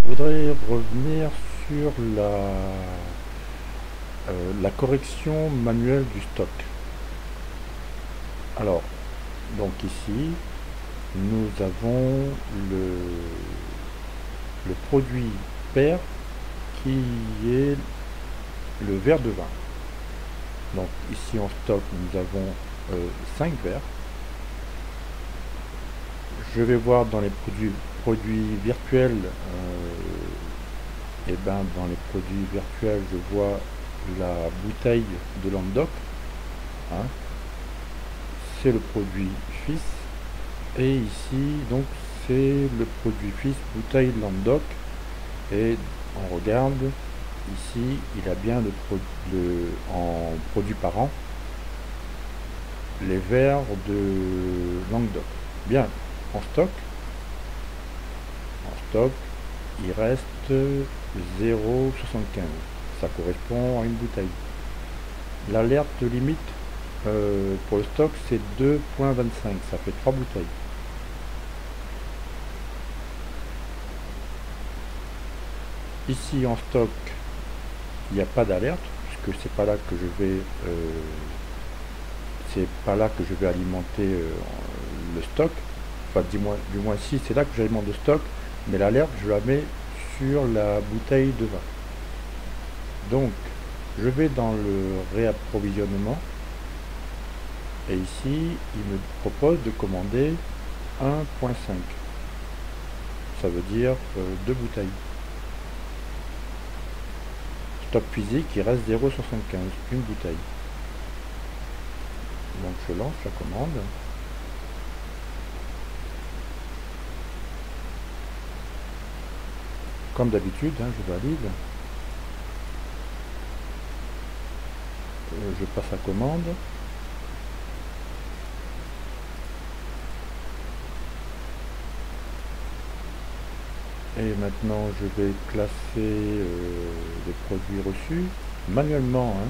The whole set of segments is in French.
Je voudrais revenir sur la correction manuelle du stock. Alors, donc ici, nous avons le produit pair qui est le verre de vin. Donc ici en stock, nous avons 5 verres. Je vais voir dans les produits virtuels, et ben dans les produits virtuels, je vois la bouteille de Languedoc, hein, c'est le produit fils, et ici donc c'est le produit fils bouteille Languedoc, et on regarde ici, il a bien en produit par an les verres de Languedoc. Bien, en stock, il reste 0,75. Ça correspond à une bouteille. L'alerte limite pour le stock, c'est 2,25. Ça fait 3 bouteilles. Ici en stock, il n'y a pas d'alerte, puisque c'est pas là que je vais alimenter le stock. Enfin, du moins si, c'est là que j'alimente le stock, mais l'alerte, je la mets sur la bouteille de vin. Donc, je vais dans le réapprovisionnement, et ici, il me propose de commander 1,5. Ça veut dire 2 bouteilles. Stock physique, il reste 0,75, une bouteille. Donc je lance la commande. Comme d'habitude, hein, je valide. Je passe la commande. Et maintenant, je vais classer les produits reçus manuellement. Hein.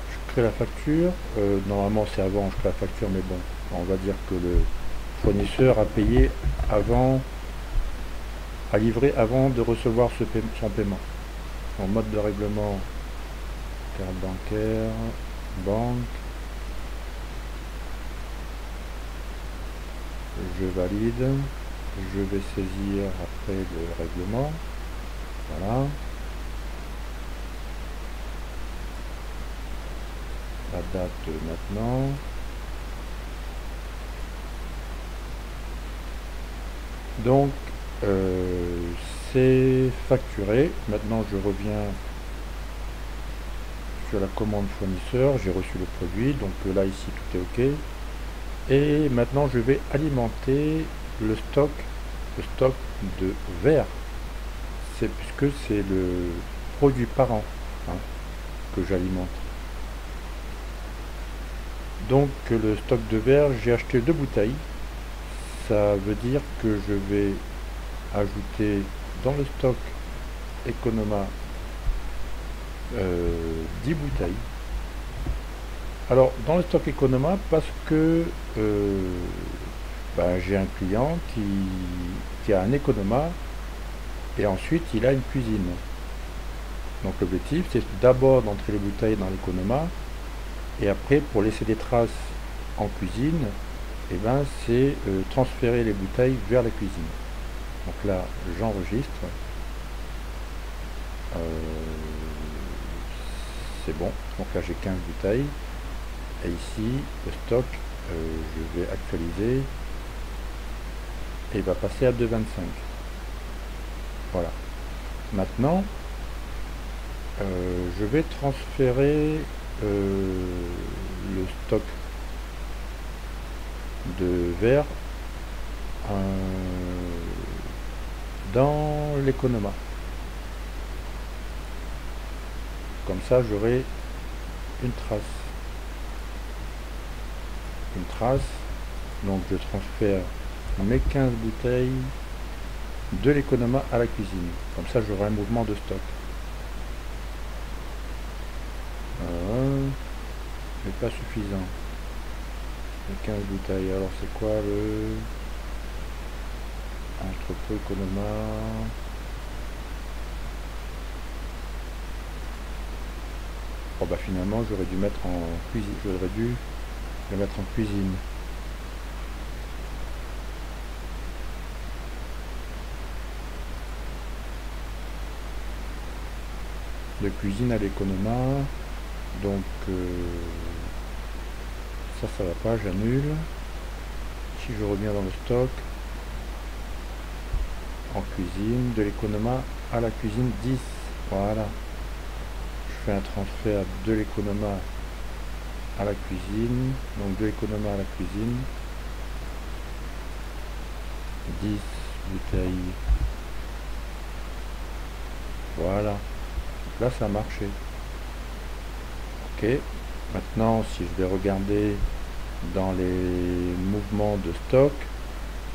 Je crée la facture. Normalement, c'est avant, je crée la facture, mais bon, on va dire que le fournisseur a payé avant, a livré avant de recevoir son paiement. En mode de règlement, carte bancaire, banque. Je valide, je vais saisir après le règlement, voilà, la date maintenant, donc c'est facturé. Maintenant je reviens sur la commande fournisseur, j'ai reçu le produit, donc là ici tout est ok. Et maintenant je vais alimenter le stock de verre. C'est puisque c'est le produit par an, hein, que j'alimente. Donc le stock de verre, j'ai acheté 2 bouteilles. Ça veut dire que je vais ajouter dans le stock Economa 10 bouteilles. Alors dans le stock Economa, parce que j'ai un client qui a un Economa et ensuite il a une cuisine. Donc l'objectif c'est d'abord d'entrer les bouteilles dans l'Economa et après pour laisser des traces en cuisine, et ben c'est transférer les bouteilles vers la cuisine. Donc là j'enregistre, c'est bon, donc là j'ai 15 bouteilles. Et ici, le stock, je vais actualiser et il va passer à 2,25. Voilà. Maintenant, je vais transférer le stock de verre dans l'Economa. Comme ça, j'aurai une trace. Donc je transfère mes 15 bouteilles de l'Economa à la cuisine. Comme ça j'aurai un mouvement de stock. Mais pas suffisant. Les 15 bouteilles. Alors c'est quoi le... Entrepôt Economa. Oh bah finalement j'aurais dû mettre en cuisine, j'aurais dû le mettre en cuisine. De cuisine à l'Economa, donc ça va pas, j'annule. Si je reviens dans le stock, en cuisine, de l'Economa à la cuisine 10, voilà. Je fais un transfert de l'Economa à la cuisine, donc de l'Economa à la cuisine, 10 bouteilles, voilà. Donc là ça a marché. Ok, maintenant si je vais regarder dans les mouvements de stock,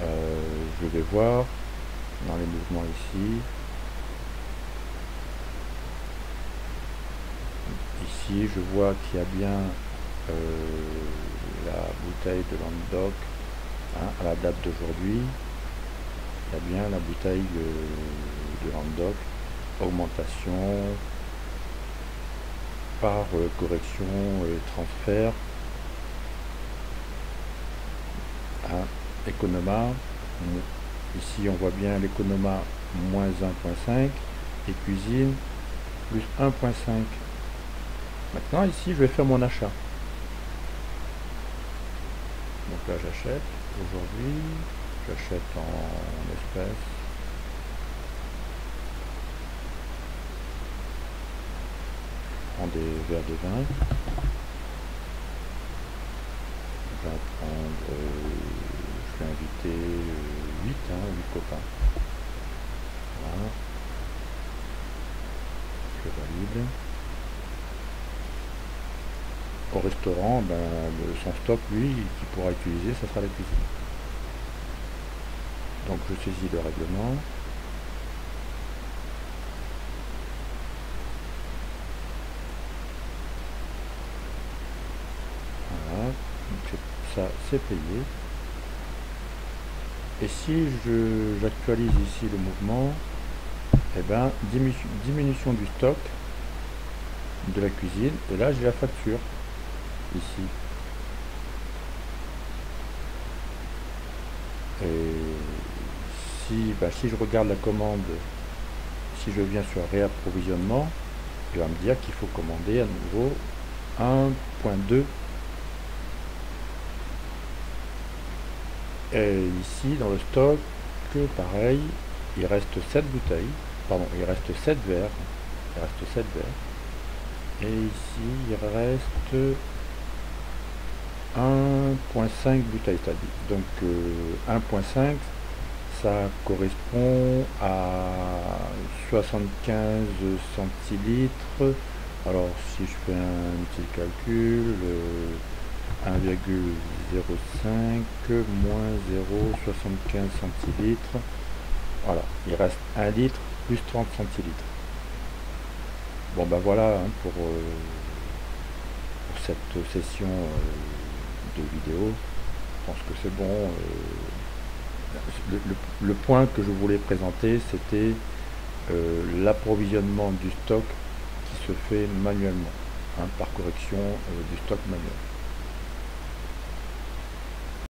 je vais voir dans les mouvements ici. Ici, je vois qu'il y a bien la bouteille de Languedoc, hein, à la date d'aujourd'hui. Il y a bien la bouteille de Languedoc, augmentation par correction et transfert. Hein, Economa, ici on voit bien l'Economa moins 1.5 et cuisine plus 1.5. Maintenant ici je vais faire mon achat. Donc là j'achète aujourd'hui, j'achète en espèces. Je prends des verres de vin. Je vais en prendre, je vais inviter 8, 8 copains. Voilà. Je valide. Au restaurant, ben, son stock, lui, qu'il pourra utiliser, ça sera la cuisine. Donc je saisis le règlement. Voilà, donc ça c'est payé. Et si j'actualise ici le mouvement, eh ben, diminution du stock de la cuisine, et là j'ai la facture ici. Et si je regarde la commande, si je viens sur réapprovisionnement, il va me dire qu'il faut commander à nouveau 1.2. Et ici dans le stock, pareil, il reste 7 bouteilles, pardon, il reste 7 verres. Il reste 7 verres. Et ici il reste 1.5 bouteilles, c'est-à-dire. Donc 1.5, ça correspond à 75 centilitres. Alors si je fais un petit calcul, 1,05 moins 0,75 centilitres. Voilà, il reste 1 litre plus 30 centilitres. Bon ben voilà, hein, pour cette session de vidéo. Je pense que c'est bon. Le point que je voulais présenter, c'était l'approvisionnement du stock qui se fait manuellement, hein, par correction du stock manuel.